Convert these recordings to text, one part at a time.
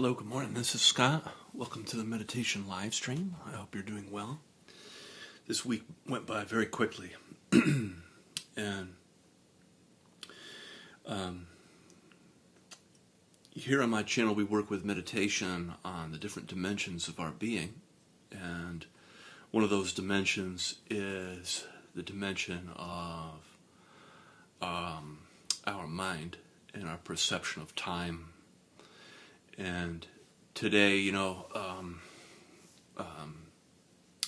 Hello, good morning. This is Scott. Welcome to the meditation live stream. I hope you're doing well. This week went by very quickly. And here on my channel, we work with meditation on the different dimensions of our being. And one of those dimensions is the dimension of our mind and our perception of time. And today,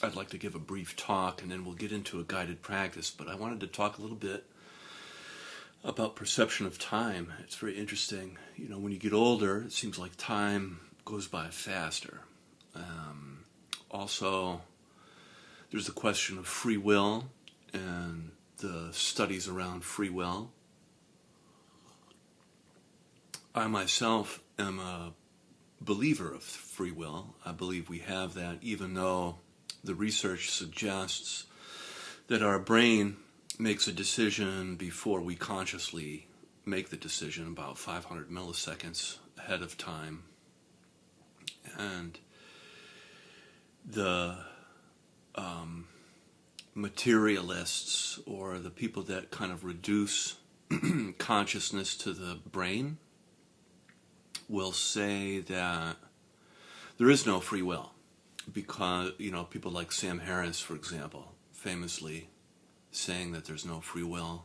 I'd like to give a brief talk and then we'll get into a guided practice. But I wanted to talk a little bit about perception of time. It's very interesting. When you get older, it seems like time goes by faster. Also, there's the question of free will and the studies around free will. I myself am a believer of free will. I believe we have that, even though the research suggests that our brain makes a decision before we consciously make the decision, about 500 milliseconds ahead of time. And the materialists, or the people that kind of reduce consciousness to the brain, will say that there is no free will, because people like Sam Harris, for example, famously saying that there's no free will,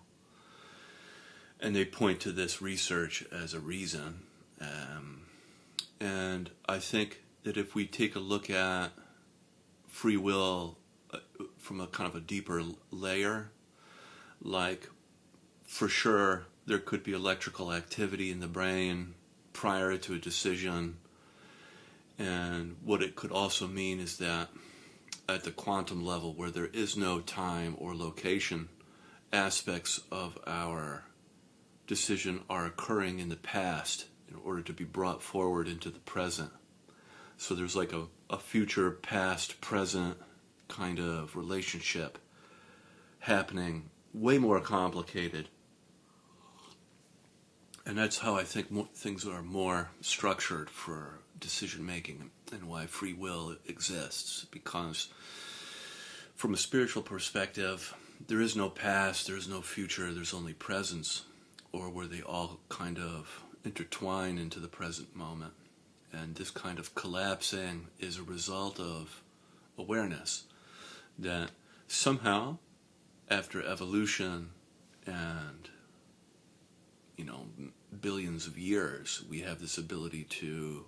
and they point to this research as a reason. And I think that if we take a look at free will from a kind of a deeper layer, like for sure there could be electrical activity in the brain prior to a decision, and what it could also mean is that at the quantum level, where there is no time or location, aspects of our decision are occurring in the past in order to be brought forward into the present. So there's like a future, past, present kind of relationship happening, way more complicated. And that's how I think things are more structured for decision making, and why free will exists. Because from a spiritual perspective, there is no past, there is no future, there's only presence, or where they all kind of intertwine into the present moment. And this kind of collapsing is a result of awareness that somehow, after evolution and billions of years, we have this ability to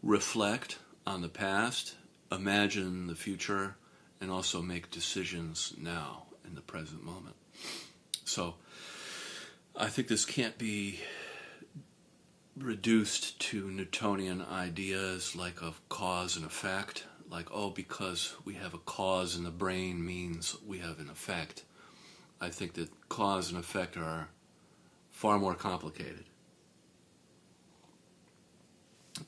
reflect on the past, imagine the future, and also make decisions now in the present moment. So I think this can't be reduced to Newtonian ideas like of cause and effect, like, because we have a cause in the brain means we have an effect. I think that cause and effect are far more complicated.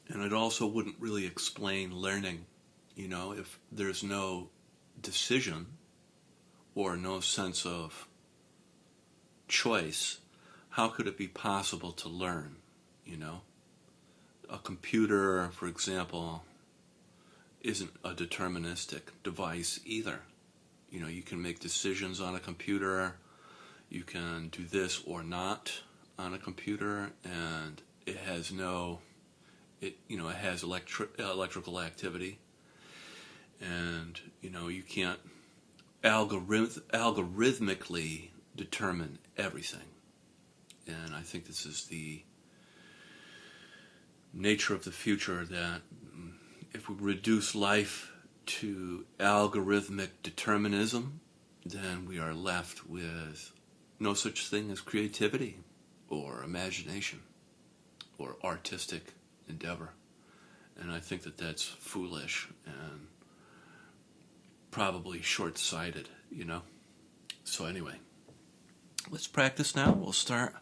And it also wouldn't really explain learning. If there's no decision or no sense of choice, how could it be possible to learn? A computer, for example, isn't a deterministic device either. You can make decisions on a computer. You can do this or not on a computer, and it has it has electrical activity, and you can't algorithmically determine everything. And I think this is the nature of the future, that if we reduce life to algorithmic determinism, then we are left with no such thing as creativity or imagination or artistic endeavor. And I think that that's foolish and probably short-sighted, So anyway, let's practice now. We'll start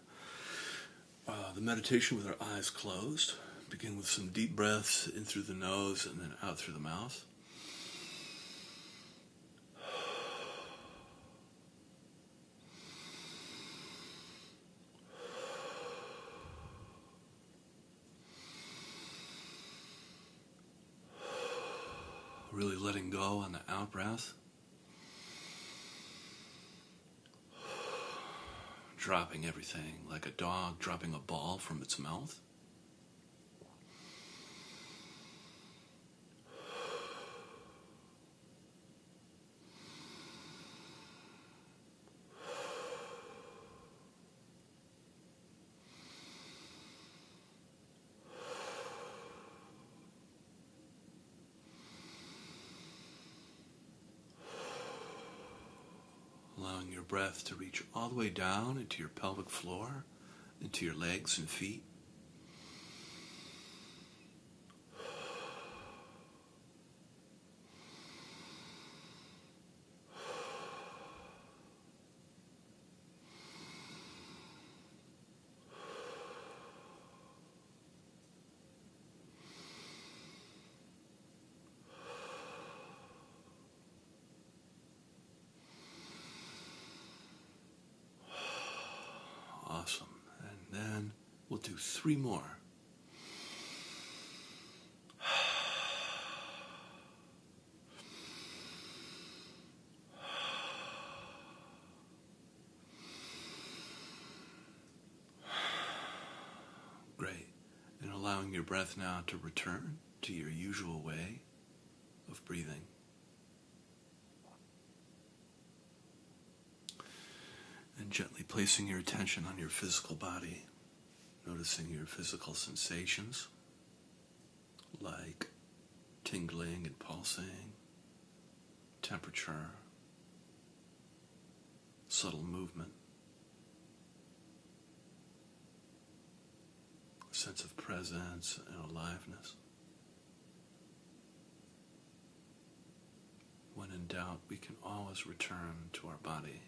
the meditation with our eyes closed. Begin with some deep breaths in through the nose and then out through the mouth. Really letting go on the out breath. Dropping everything like a dog dropping a ball from its mouth. Allowing your breath to reach all the way down into your pelvic floor, into your legs and feet. Awesome. And then we'll do 3 more. Great. And allowing your breath now to return to your usual way of breathing. And gently placing your attention on your physical body, noticing your physical sensations, like tingling and pulsing, temperature, subtle movement, a sense of presence and aliveness. When in doubt, we can always return to our body.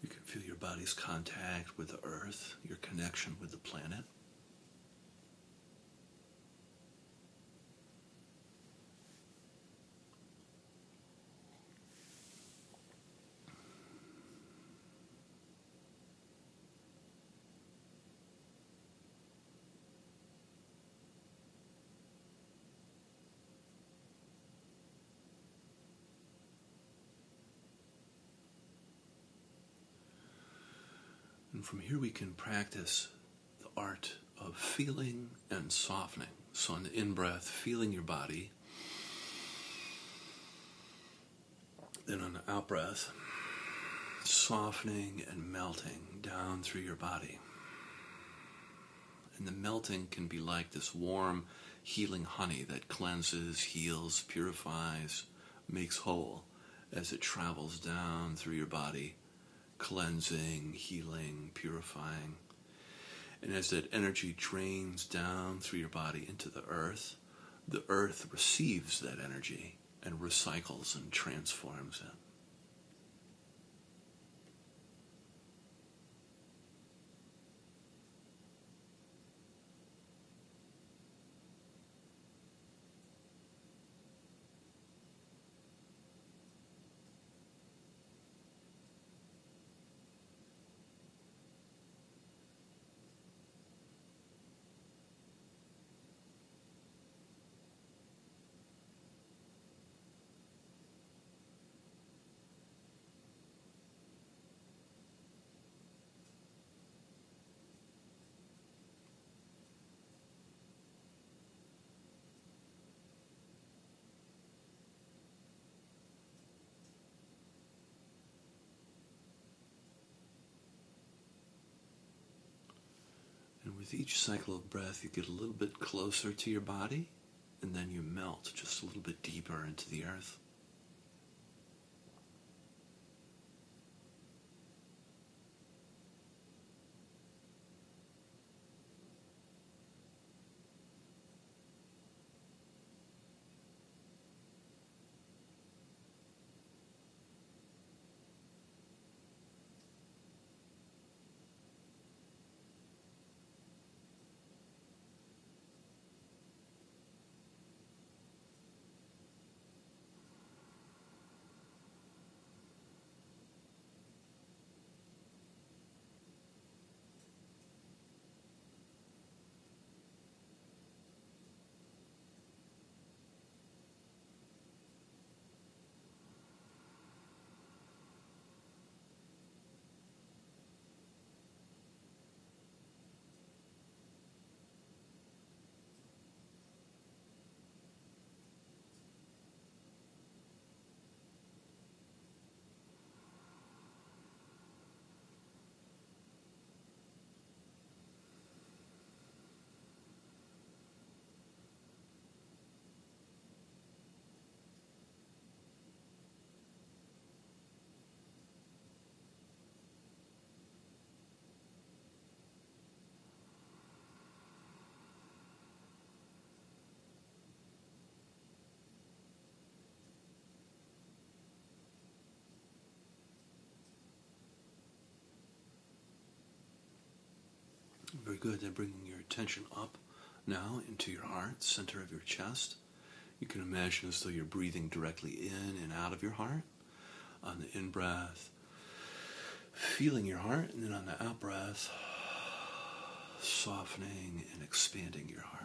You can feel your body's contact with the earth, your connection with the planet. And from here we can practice the art of feeling and softening. So on the in-breath, feeling your body. Then on the out-breath, softening and melting down through your body. And the melting can be like this warm, healing honey that cleanses, heals, purifies, makes whole as it travels down through your body, cleansing, healing, purifying. And as that energy drains down through your body into the earth receives that energy and recycles and transforms it. And with each cycle of breath, you get a little bit closer to your body, and then you melt just a little bit deeper into the earth. Very good. Then bringing your attention up now into your heart, center of your chest. You can imagine as though you're breathing directly in and out of your heart. On the in-breath, feeling your heart, and then on the out-breath, softening and expanding your heart.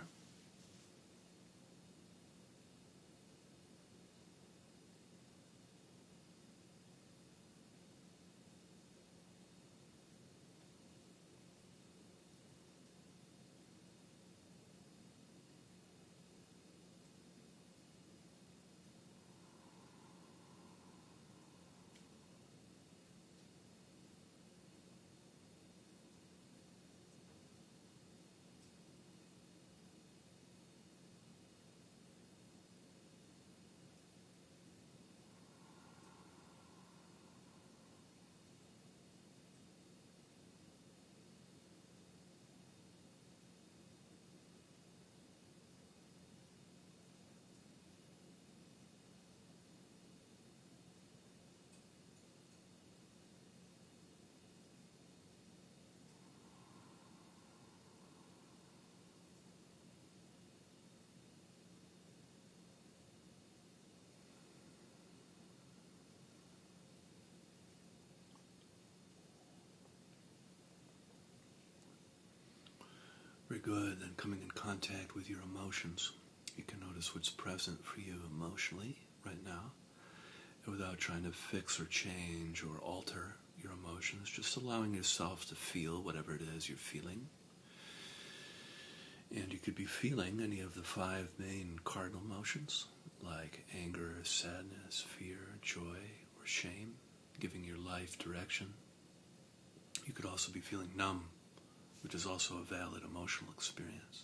Very good. Then coming in contact with your emotions. You can notice what's present for you emotionally right now. And without trying to fix or change or alter your emotions, just allowing yourself to feel whatever it is you're feeling. And you could be feeling any of the 5 main cardinal emotions, like anger, sadness, fear, joy, or shame, giving your life direction. You could also be feeling numb, which is also a valid emotional experience.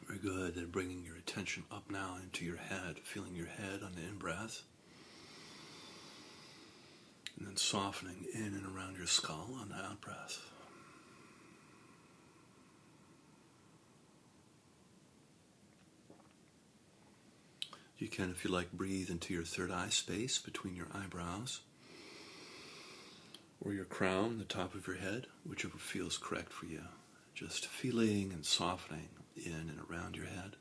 Very good. Then bringing your attention up now into your head, feeling your head on the in-breath. And then softening in and around your skull on the out-breath. You can, if you like, breathe into your third eye space between your eyebrows, or your crown, the top of your head, whichever feels correct for you. Just feeling and softening in and around your head.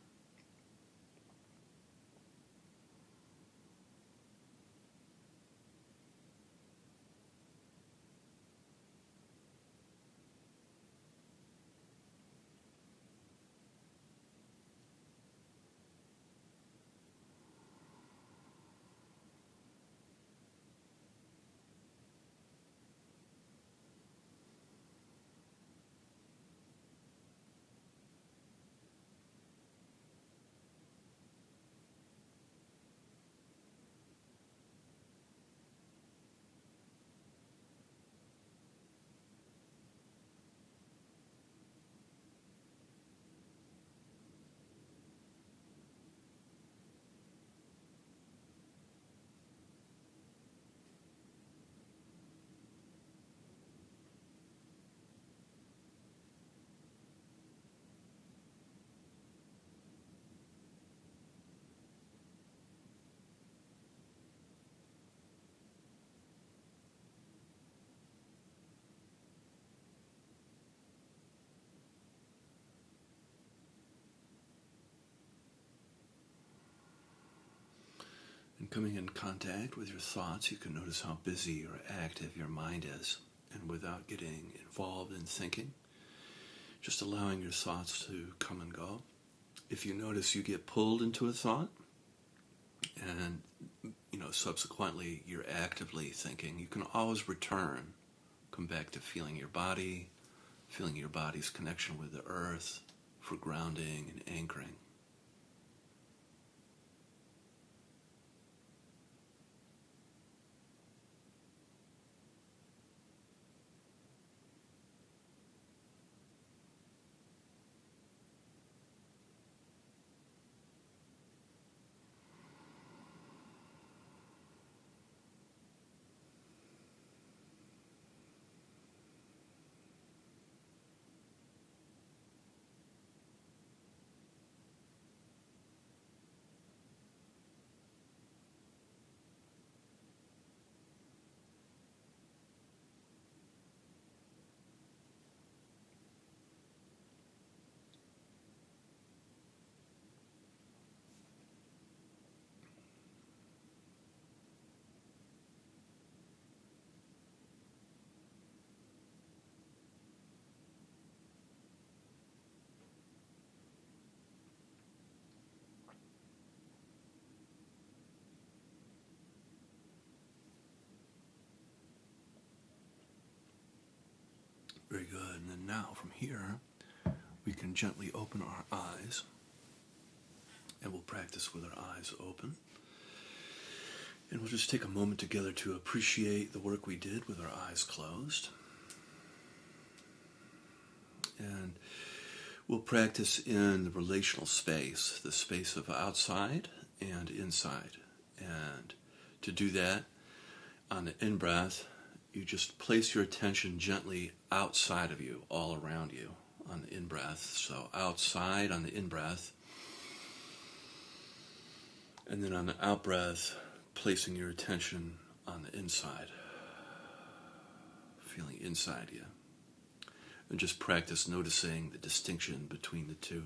coming in contact with your thoughts, you can notice how busy or active your mind is. And without getting involved in thinking, just allowing your thoughts to come and go. If you notice you get pulled into a thought, and subsequently you're actively thinking, you can always come back to feeling your body, feeling your body's connection with the earth for grounding and anchoring. Very good. And then now from here, we can gently open our eyes. And we'll practice with our eyes open. And we'll just take a moment together to appreciate the work we did with our eyes closed. And we'll practice in the relational space, the space of outside and inside. And to do that, on the in-breath, you just place your attention gently outside of you, all around you on the in-breath. So outside on the in-breath. And then on the out-breath, placing your attention on the inside, feeling inside you. And just practice noticing the distinction between the two.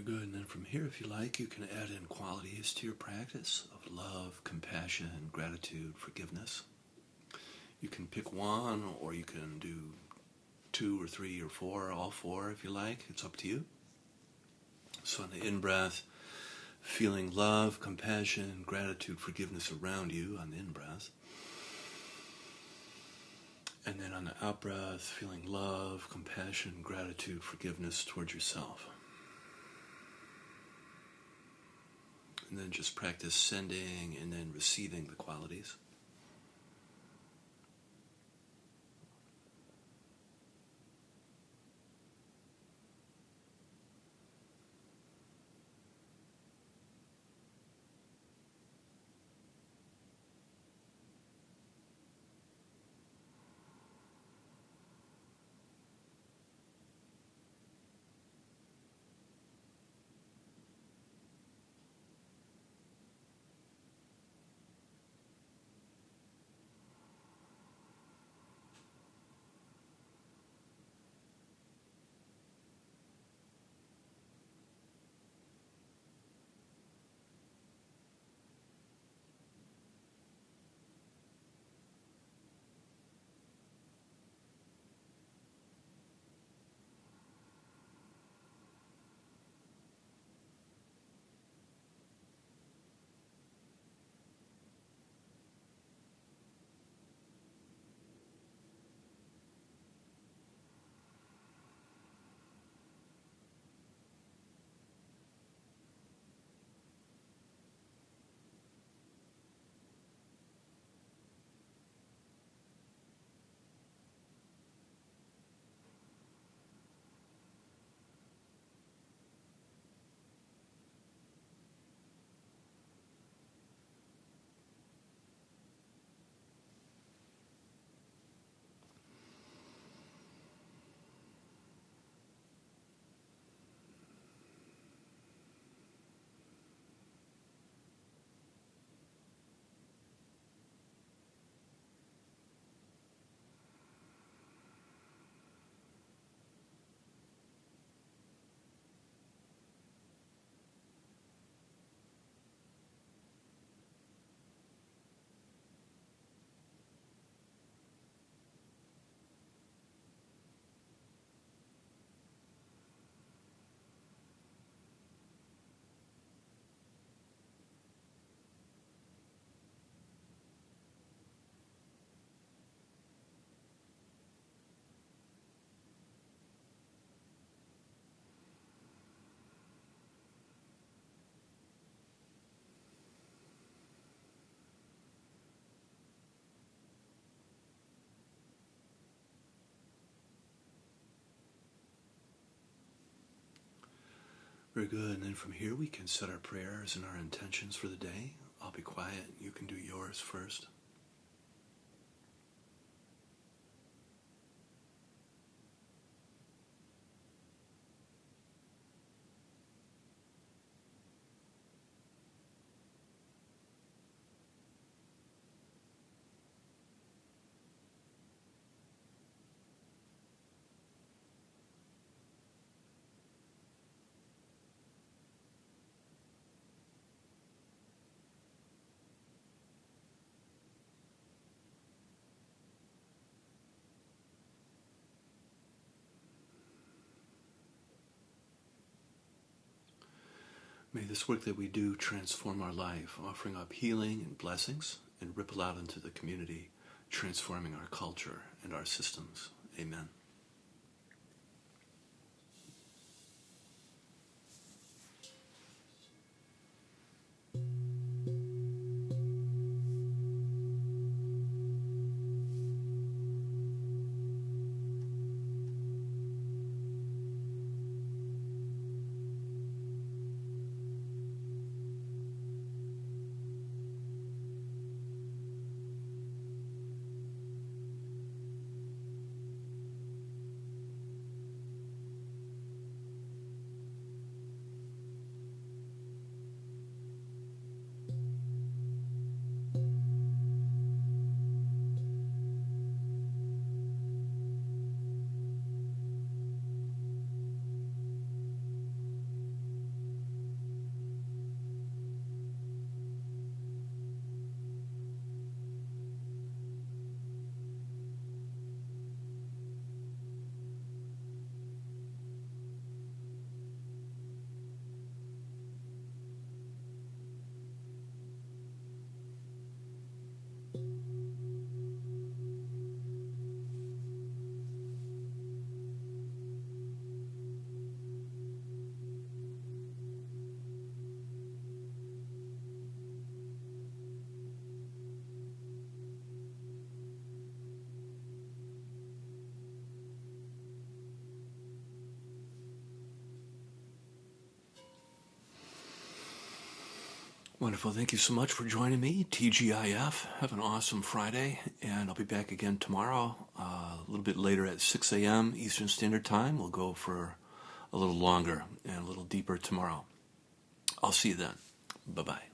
Very good. And then from here, if you like, you can add in qualities to your practice of love, compassion, gratitude, forgiveness. You can pick one, or you can do 2 or 3 or 4, all 4 if you like. It's up to you. So on the in-breath, feeling love, compassion, gratitude, forgiveness around you on the in-breath. And then on the out-breath, feeling love, compassion, gratitude, forgiveness towards yourself. And then just practice sending and then receiving the qualities. Very good. And then from here, we can set our prayers and our intentions for the day. I'll be quiet. You can do yours first. May this work that we do transform our life, offering up healing and blessings, and ripple out into the community, transforming our culture and our systems. Amen. Wonderful. Thank you so much for joining me, TGIF. Have an awesome Friday, and I'll be back again tomorrow, a little bit later at 6 a.m. Eastern Standard Time. We'll go for a little longer and a little deeper tomorrow. I'll see you then. Bye-bye.